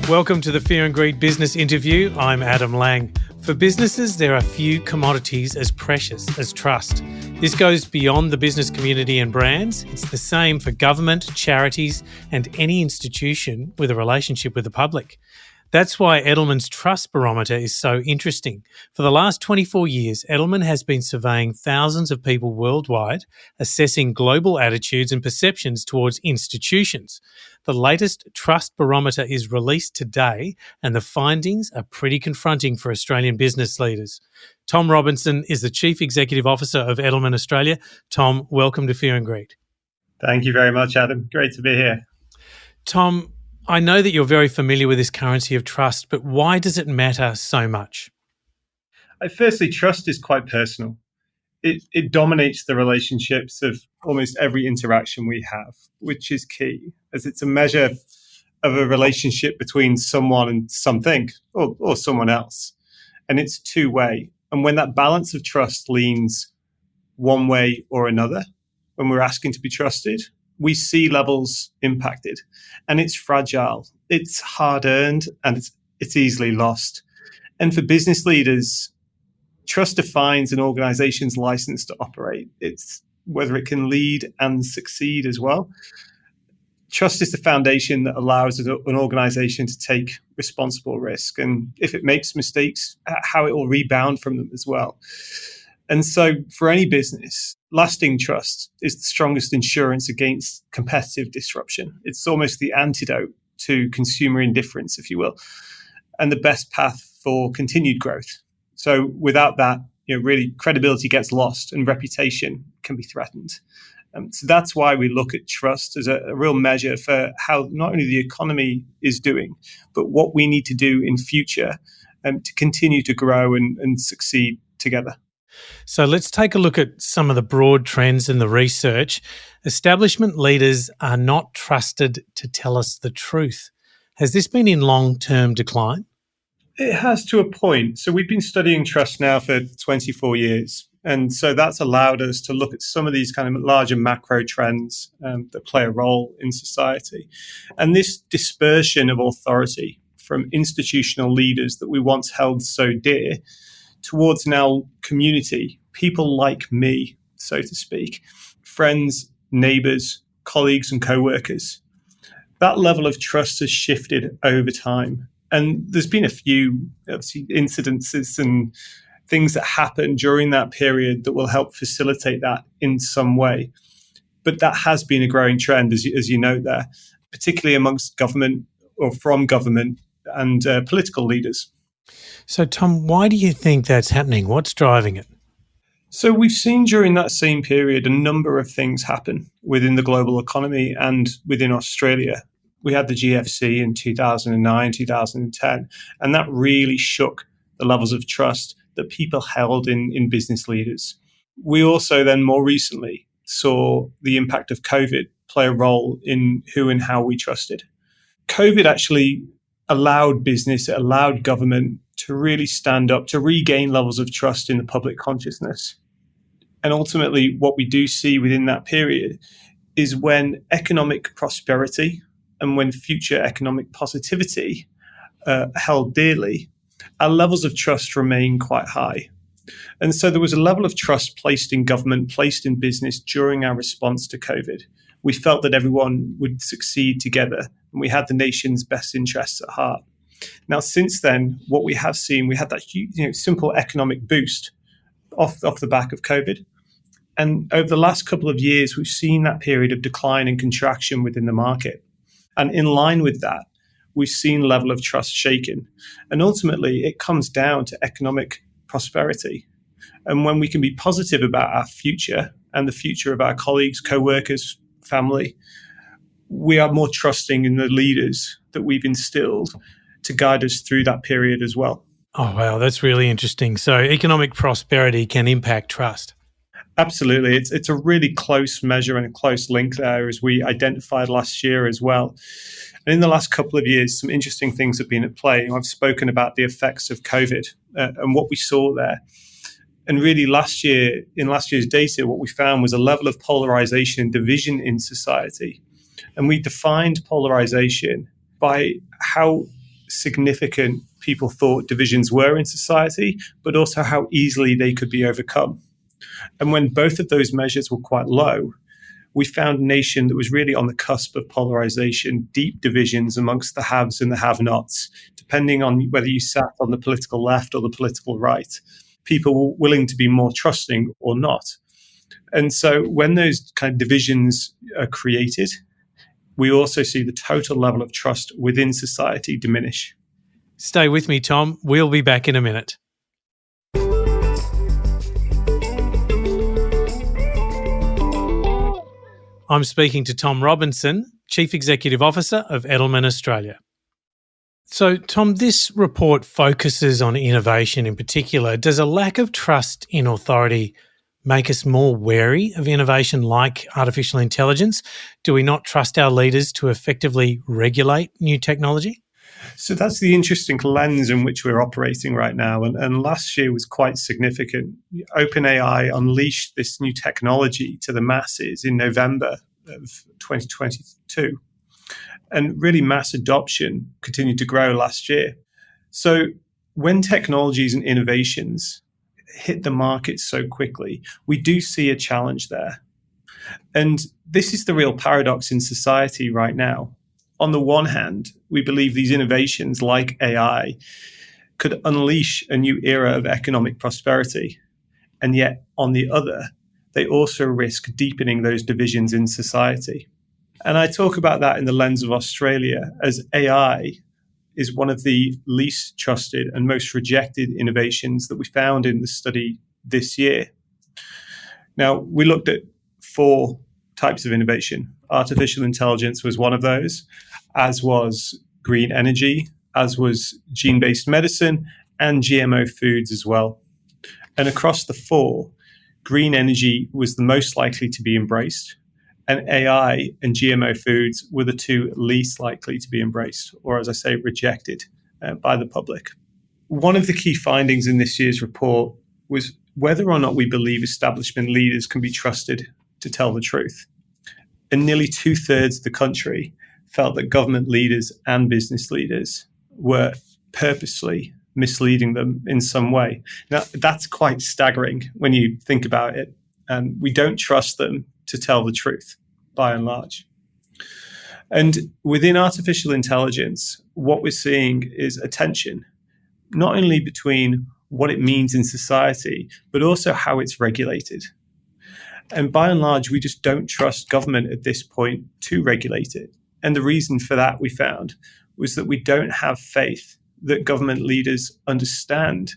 Welcome to the Fear and Greed Business Interview. I'm Adam Lang. For businesses, there are few commodities as precious as trust. This goes beyond the business community and brands. It's the same for government, charities, and any institution with a relationship with the public. That's why Edelman's Trust Barometer is so interesting. For the last 24 years, Edelman has been surveying thousands of people worldwide, assessing global attitudes and perceptions towards institutions. The latest Trust Barometer is released today, and the findings are pretty confronting for Australian business leaders. Tom Robinson is the Chief Executive Officer of Edelman Australia. Tom, welcome to Fear and Greed. Thank you very much, Adam. Great to be here. Tom, I know that you're very familiar with this currency of trust, but why does it matter so much? Firstly, trust is quite personal. It dominates the relationships of almost every interaction we have, which is key, as it's a measure of a relationship between someone and something or someone else. And it's two-way. And when that balance of trust leans one way or another, when we're asking to be trusted, we see levels impacted, and it's fragile, it's hard-earned, and it's easily lost. And for business leaders, trust defines an organization's license to operate. It's whether it can lead and succeed as well. Trust is the foundation that allows an organization to take responsible risk, and if it makes mistakes, how it will rebound from them as well. And so for any business, lasting trust is the strongest insurance against competitive disruption. It's almost the antidote to consumer indifference, if you will, and the best path for continued growth. So without that, really credibility gets lost and reputation can be threatened. So that's why we look at trust as a real measure for how not only the economy is doing, but what we need to do in future to continue to grow and succeed together. So let's take a look at some of the broad trends in the research. Establishment leaders are not trusted to tell us the truth. Has this been in long-term decline? It has to a point. So we've been studying trust now for 24 years. And so that's allowed us to look at some of these kind of larger macro trends that play a role in society. And this dispersion of authority from institutional leaders that we once held so dear towards now community, people like me, so to speak, friends, neighbours, colleagues and co-workers. That level of trust has shifted over time. And there's been a few incidences and things that happen during that period that will help facilitate that in some way. But that has been a growing trend, as you note there, particularly amongst government or from government and political leaders. So, Tom, why do you think that's happening? What's driving it? So we've seen during that same period a number of things happen within the global economy and within Australia. We had the GFC in 2009, 2010, and that really shook the levels of trust that people held in business leaders. We also then more recently saw the impact of COVID play a role in who and how we trusted. COVID actually allowed business, it allowed government to really stand up, to regain levels of trust in the public consciousness. And ultimately, what we do see within that period is when economic prosperity and when future economic positivity held dearly, our levels of trust remain quite high. And so there was a level of trust placed in government, placed in business during our response to COVID. We felt that everyone would succeed together, and we had the nation's best interests at heart. Now, since then, what we have seen, we had that huge, simple economic boost off the back of COVID. And over the last couple of years, we've seen that period of decline and contraction within the market. And in line with that, we've seen level of trust shaken. And ultimately, it comes down to economic prosperity. And when we can be positive about our future and the future of our colleagues, co-workers, family, we are more trusting in the leaders that we've instilled to guide us through that period as well. Oh, wow, that's really interesting. So economic prosperity can impact trust. Absolutely. It's a really close measure and a close link there, as we identified last year as well. And in the last couple of years, some interesting things have been at play. I've spoken about the effects of COVID and what we saw there. And really in last year's data, what we found was a level of polarization and division in society. And we defined polarization by how significant people thought divisions were in society, but also how easily they could be overcome. And when both of those measures were quite low, we found a nation that was really on the cusp of polarization, deep divisions amongst the haves and the have-nots, depending on whether you sat on the political left or the political right. People were willing to be more trusting or not. And so when those kind of divisions are created, we also see the total level of trust within society diminish. Stay with me, Tom. We'll be back in a minute. I'm speaking to Tom Robinson, Chief Executive Officer of Edelman Australia. So, Tom, this report focuses on innovation in particular. Does a lack of trust in authority make us more wary of innovation like artificial intelligence? Do we not trust our leaders to effectively regulate new technology? So that's the interesting lens in which we're operating right now. And last year was quite significant. OpenAI unleashed this new technology to the masses in November of 2022. And really mass adoption continued to grow last year. So when technologies and innovations hit the market so quickly, we do see a challenge there. And this is the real paradox in society right now. On the one hand, we believe these innovations like AI could unleash a new era of economic prosperity. And yet, on the other, they also risk deepening those divisions in society. And I talk about that in the lens of Australia, as AI is one of the least trusted and most rejected innovations that we found in the study this year. Now, we looked at 4 types of innovation. Artificial intelligence was one of those, as was green energy, as was gene-based medicine, and GMO foods as well. And across the 4, green energy was the most likely to be embraced, and AI and GMO foods were the 2 least likely to be embraced, or as I say, rejected by the public. One of the key findings in this year's report was whether or not we believe establishment leaders can be trusted to tell the truth. And nearly 2/3 of the country felt that government leaders and business leaders were purposely misleading them in some way. Now, that's quite staggering when you think about it. And we don't trust them to tell the truth, by and large. And within artificial intelligence, what we're seeing is a tension, not only between what it means in society, but also how it's regulated. And by and large, we just don't trust government at this point to regulate it. And the reason for that, we found, was that we don't have faith that government leaders understand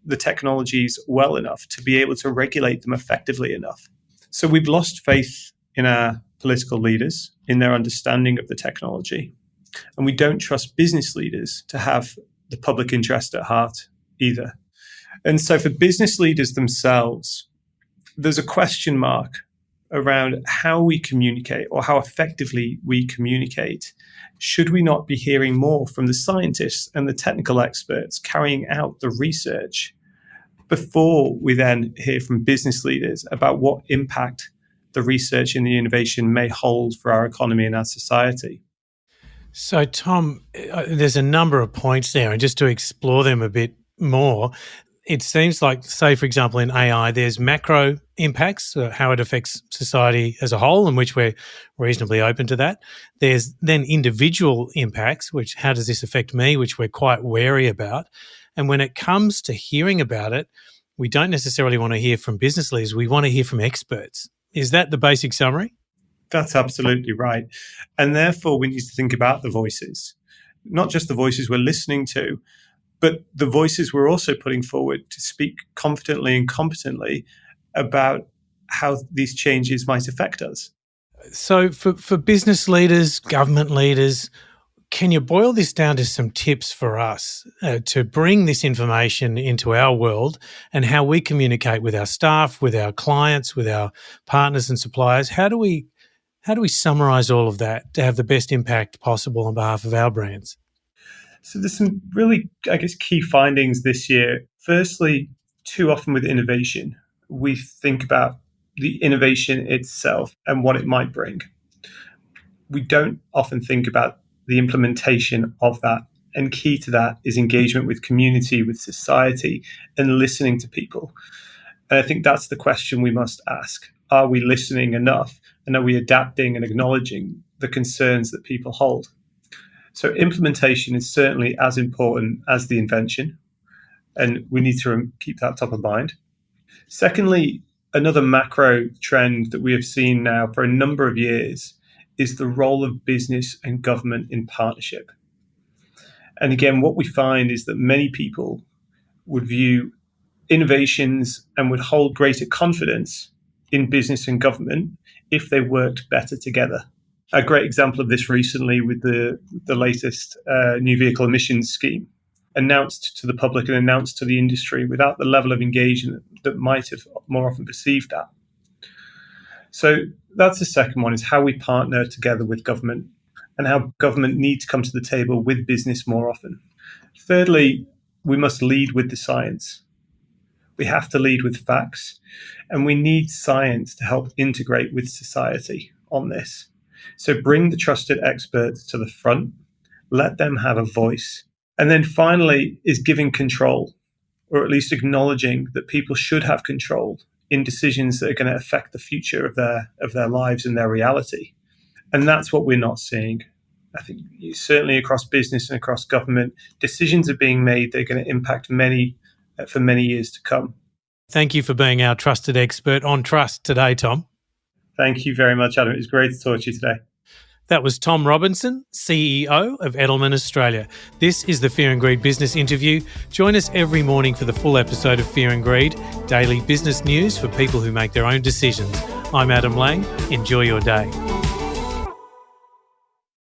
the technologies well enough to be able to regulate them effectively enough. So we've lost faith in our political leaders, in their understanding of the technology. And we don't trust business leaders to have the public interest at heart either. And so for business leaders themselves, there's a question mark around how we communicate or how effectively we communicate. Should we not be hearing more from the scientists and the technical experts carrying out the research before we then hear from business leaders about what impact the research and the innovation may hold for our economy and our society? So, Tom, there's a number of points there, and just to explore them a bit more, it seems like, say, for example, in AI, there's macro impacts, how it affects society as a whole, in which we're reasonably open to that. There's then individual impacts, which how does this affect me, which we're quite wary about. And when it comes to hearing about it, we don't necessarily want to hear from business leaders. We want to hear from experts. Is that the basic summary? That's absolutely right. And therefore, we need to think about the voices, not just the voices we're listening to, but the voices we're also putting forward to speak confidently and competently about how these changes might affect us. So for business leaders, government leaders, can you boil this down to some tips for us to bring this information into our world and how we communicate with our staff, with our clients, with our partners and suppliers? How do we summarize all of that to have the best impact possible on behalf of our brands? So there's some really, key findings this year. Firstly, too often with innovation, we think about the innovation itself and what it might bring. We don't often think about the implementation of that And key to that is engagement with community, with society, and listening to people. And I think that's the question we must ask. Are we listening enough? And are we adapting and acknowledging the concerns that people hold? So implementation is certainly as important as the invention, and we need to keep that top of mind. Secondly, another macro trend that we have seen now for a number of years is the role of business and government in partnership. And again, what we find is that many people would view innovations and would hold greater confidence in business and government if they worked better together. A great example of this recently with the latest new vehicle emissions scheme, announced to the public and announced to the industry without the level of engagement that might have more often perceived that. So that's the second one, is how we partner together with government and how government needs to come to the table with business more often. Thirdly, we must lead with the science. We have to lead with facts, and we need science to help integrate with society on this. So bring the trusted experts to the front, let them have a voice. And then finally is giving control, or at least acknowledging that people should have control in decisions that are going to affect the future of their lives and their reality. And that's what we're not seeing. I think certainly across business and across government, decisions are being made that are going to impact many for many years to come. Thank you for being our trusted expert on trust today, Tom. Thank you very much, Adam. It was great to talk to you today. That was Tom Robinson, CEO of Edelman Australia. This is the Fear and Greed Business Interview. Join us every morning for the full episode of Fear and Greed, daily business news for people who make their own decisions. I'm Adam Lang. Enjoy your day.